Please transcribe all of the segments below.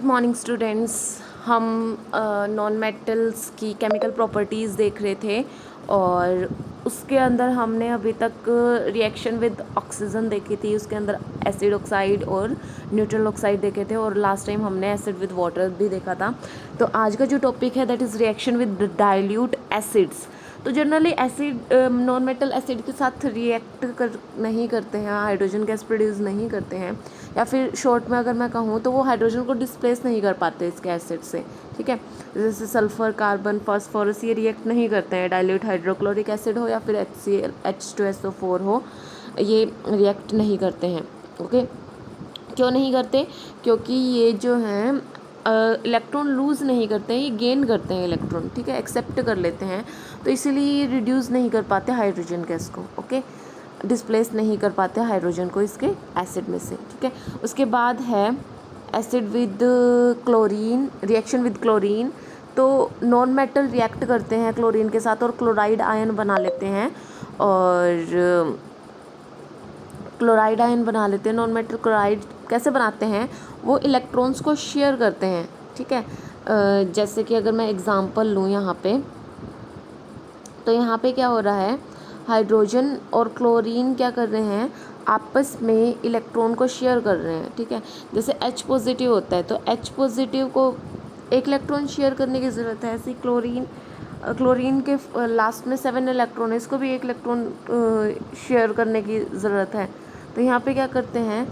Morning students. हम non metals की chemical properties देख रहे थे और उसके अंदर हमने अभी तक रिएक्शन विद ऑक्सीजन देखी थी, उसके अंदर एसिड ऑक्साइड और न्यूट्रल ऑक्साइड देखे थे और लास्ट टाइम हमने एसिड विद वाटर भी देखा था। तो आज का जो टॉपिक है that is reaction with dilute acids. तो generally acid non metal acid के साथ रिएक्ट नहीं करते हैं, हाइड्रोजन गैस प्रोड्यूस नहीं करते हैं, या फिर शॉर्ट में अगर मैं कहूँ तो वो हाइड्रोजन को डिस्प्लेस नहीं कर पाते इसके एसिड से। ठीक है, जैसे सल्फर, कार्बन, फास्फोरस ये रिएक्ट नहीं करते हैं, डाइल्यूट हाइड्रोक्लोरिक एसिड हो या फिर HCl H2SO4 हो, ये रिएक्ट नहीं करते हैं। ओके, क्यों नहीं करते? क्योंकि ये जो हैं इलेक्ट्रॉन लूज़ नहीं करते हैं, ये गेन करते हैं इलेक्ट्रॉन। ठीक है, एक्सेप्ट कर लेते हैं, तो इसीलिए ये रिड्यूस नहीं कर पाते हाइड्रोजन गैस को। ओके, डिस्प्लेस नहीं कर पाते हाइड्रोजन को इसके एसिड में से। ठीक है, उसके बाद है acid with chlorine, reaction with chlorine. तो नॉन मेटल रिएक्ट करते हैं क्लोरीन के साथ और क्लोराइड आयन बना लेते हैं, और क्लोराइड आयन बना लेते हैं। नॉन मेटल क्लोराइड कैसे बनाते हैं? वो इलेक्ट्रॉन्स को शेयर करते हैं। ठीक है, जैसे कि अगर मैं एग्जांपल लूँ यहाँ पे, तो यहाँ पे क्या हो रहा है, हाइड्रोजन और क्लोरीन क्या कर रहे हैं, आपस में इलेक्ट्रॉन को शेयर कर रहे हैं। ठीक है, जैसे H पॉजिटिव होता है तो H पॉजिटिव को एक इलेक्ट्रॉन शेयर करने की ज़रूरत है। ऐसे क्लोरीन के लास्ट में 7 इलेक्ट्रॉन है, इसको भी एक इलेक्ट्रॉन शेयर करने की ज़रूरत है। तो यहाँ पे क्या करते हैं,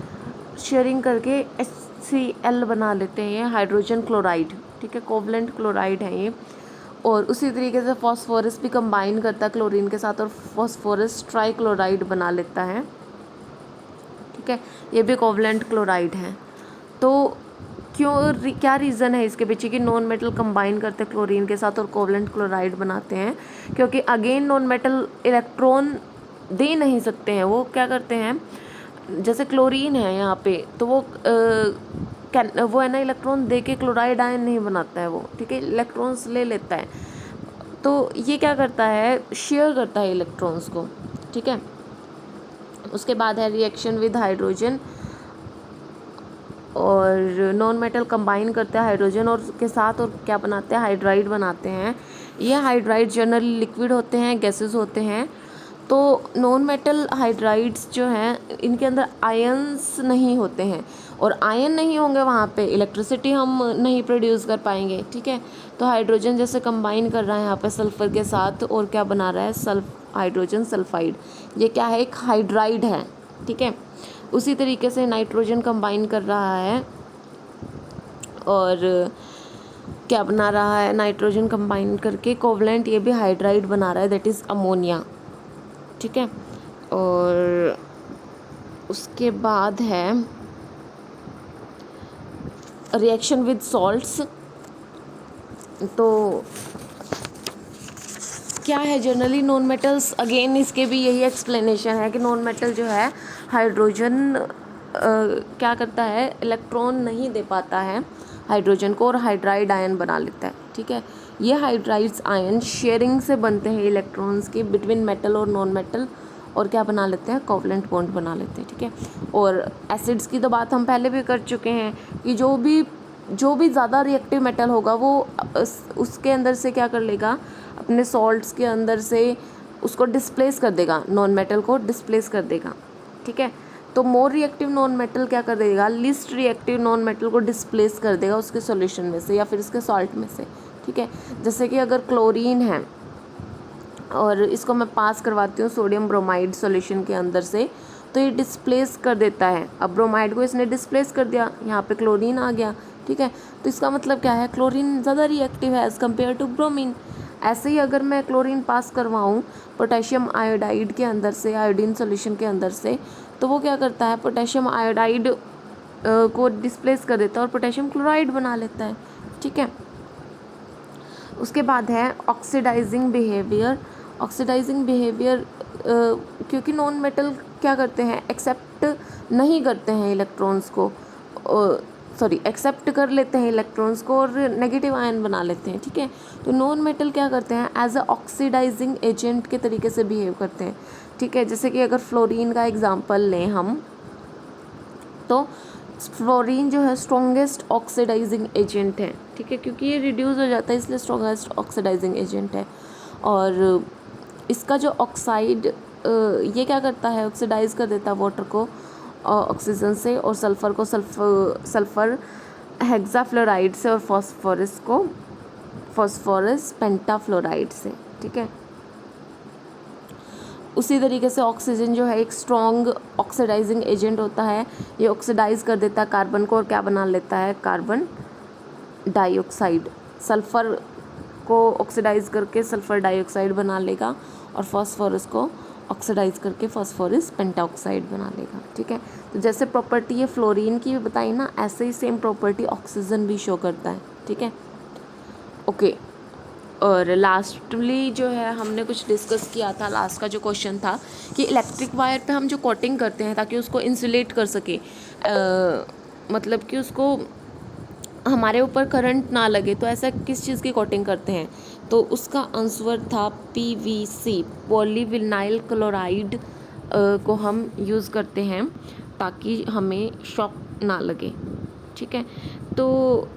शेयरिंग करके HCl बना लेते हैं, ये हाइड्रोजन क्लोराइड। ठीक है, कोवलेंट क्लोराइड है ये। और उसी तरीके से फॉस्फोरस भी कंबाइन करता है क्लोरीन के साथ और फॉस्फोरस ट्राइक्लोराइड बना लेता है। ठीक है, ये भी कोवलेंट क्लोराइड है। तो क्या रीज़न है इसके पीछे कि नॉन मेटल कंबाइन करते हैं क्लोरीन के साथ और कोवलेंट क्लोराइड बनाते हैं? क्योंकि अगेन नॉन मेटल इलेक्ट्रॉन दे नहीं सकते हैं। वो क्या करते हैं, जैसे क्लोरीन है यहाँ पे, तो वो है ना, इलेक्ट्रॉन दे के क्लोराइड आयन नहीं बनाता है वो। ठीक है, इलेक्ट्रॉन्स ले लेता है, तो ये क्या करता है, शेयर करता है इलेक्ट्रॉन्स को। ठीक है, उसके बाद है रिएक्शन विद हाइड्रोजन, और नॉन मेटल कंबाइन करते हैं हाइड्रोजन और के साथ, और क्या बनाते हैं, हाइड्राइड बनाते हैं। ये हाइड्राइड जनरली लिक्विड होते हैं, गैसेस होते हैं। तो नॉन मेटल हाइड्राइड्स जो हैं, इनके अंदर आयंस नहीं होते हैं, और आयन नहीं होंगे वहाँ पे इलेक्ट्रिसिटी हम नहीं प्रोड्यूस कर पाएंगे। ठीक है, तो हाइड्रोजन जैसे कंबाइन कर रहा है यहाँ पे सल्फर के साथ, और क्या बना रहा है, हाइड्रोजन सल्फाइड। ये क्या है, एक हाइड्राइड है। ठीक है, उसी तरीके से नाइट्रोजन कंबाइन कर रहा है और क्या बना रहा है, नाइट्रोजन कंबाइन करके कोवलेंट ये भी हाइड्राइड बना रहा है, दैट इज़ अमोनिया। ठीक है, और उसके बाद है रिएक्शन विद सॉल्ट्स। तो क्या है, जनरली नॉन मेटल्स, अगेन इसके भी यही एक्सप्लेनेशन है कि नॉन मेटल जो है हाइड्रोजन क्या करता है, इलेक्ट्रॉन नहीं दे पाता है हाइड्रोजन को और हाइड्राइड आयन बना लेता है। ठीक है, ये हाइड्राइड्स आयन शेयरिंग से बनते हैं इलेक्ट्रॉन्स के बिटवीन मेटल और नॉन मेटल, और क्या बना लेते हैं, कोवलेंट बॉन्ड बना लेते हैं। ठीक है, और एसिड्स की तो बात हम पहले भी कर चुके हैं कि जो भी ज़्यादा रिएक्टिव मेटल होगा वो उसके अंदर से क्या कर लेगा, अपने सॉल्ट्स के अंदर से उसको डिस्प्लेस कर देगा, नॉन मेटल को डिस्प्लेस कर देगा। ठीक है, तो मोर रिएक्टिव नॉन मेटल क्या कर देगा, लिस्ट रिएक्टिव नॉन मेटल को डिस्प्लेस कर देगा उसके सॉल्यूशन में से या फिर इसके सॉल्ट में से। ठीक है, जैसे कि अगर क्लोरीन है और इसको मैं पास करवाती हूँ सोडियम ब्रोमाइड सॉल्यूशन के अंदर से, तो ये डिस्प्लेस कर देता है। अब ब्रोमाइड को इसने डिस्प्लेस कर दिया, यहाँ पे क्लोरीन आ गया। ठीक है, तो इसका मतलब क्या है, क्लोरीन ज़्यादा रिएक्टिव है एज़ कम्पेयर टू ब्रोमीन। ऐसे ही अगर मैं क्लोरीन पास करवाऊँ पोटेशियम आयोडाइड के अंदर से, आयोडीन सॉल्यूशन के अंदर से, तो वो क्या करता है, पोटेशियम आयोडाइड को डिस्प्लेस कर देता है और पोटेशियम क्लोराइड बना लेता है। ठीक है, उसके बाद है ऑक्सीडाइजिंग बिहेवियर। ऑक्सीडाइजिंग बिहेवियर क्योंकि नॉन मेटल क्या करते हैं, एक्सेप्ट नहीं करते हैं इलेक्ट्रॉन्स को, एक्सेप्ट कर लेते हैं इलेक्ट्रॉन्स को और नेगेटिव आयन बना लेते हैं। ठीक है, तो नॉन मेटल क्या करते हैं, एज अ ऑक्सीडाइजिंग एजेंट के तरीके से बिहेव करते हैं। ठीक है, जैसे कि अगर फ्लोरीन का एग्जांपल लें हम, तो फ्लोरीन जो है स्ट्रॉन्गेस्ट ऑक्सीडाइजिंग एजेंट है, ठीक है, क्योंकि ये रिड्यूस हो जाता है इसलिए स्ट्रॉन्गेस्ट ऑक्सीडाइजिंग एजेंट है। और इसका जो ऑक्साइड ये क्या करता है, ऑक्सीडाइज कर देता है वाटर को ऑक्सीजन से, और सल्फ़र को सल्फ़र हेक्साफ्लोराइड से, और फॉस्फोरस को फॉस्फोरस पेंटाफ्लोराइड से, ठीक है। उसी तरीके से ऑक्सीजन जो है एक स्ट्रॉन्ग ऑक्सीडाइजिंग एजेंट होता है, ये ऑक्सीडाइज कर देता है कार्बन को और क्या बना लेता है, कार्बन डाइऑक्साइड। सल्फ़र को ऑक्सीडाइज करके सल्फ़र डाइऑक्साइड बना लेगा, और फॉस्फोरस को ऑक्सीडाइज करके फॉस्फोरस पेंटाऑक्साइड बना लेगा, ठीक है। तो जैसे प्रॉपर्टी ये फ्लोरीन की बताई ना, ऐसे ही सेम प्रॉपर्टी ऑक्सीजन भी शो करता है, ठीक है। ओके, और लास्टली जो है हमने कुछ डिस्कस किया था, लास्ट का जो क्वेश्चन था कि इलेक्ट्रिक वायर पे हम जो कोटिंग करते हैं ताकि उसको इंसुलेट कर सके, मतलब कि उसको हमारे ऊपर करंट ना लगे, तो ऐसा किस चीज़ की कोटिंग करते हैं, तो उसका आंसर था PVC, पॉलीविनाइल क्लोराइड को हम यूज़ करते हैं ताकि हमें शॉक ना लगे, ठीक है। तो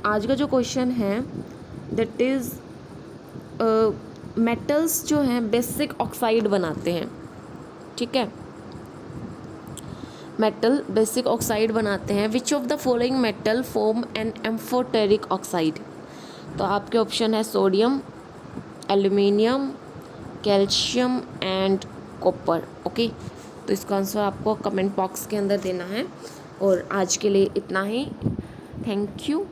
आज का जो क्वेश्चन है दैट इज़ मेटल्स जो हैं बेसिक ऑक्साइड बनाते हैं, ठीक है, मेटल बेसिक ऑक्साइड बनाते हैं। Which of the following metal form an amphoteric oxide, तो आपके ऑप्शन है sodium, aluminium, calcium and copper, okay. तो इसका आंसर आपको कमेंट बॉक्स के अंदर देना है। और आज के लिए इतना ही, थैंक यू।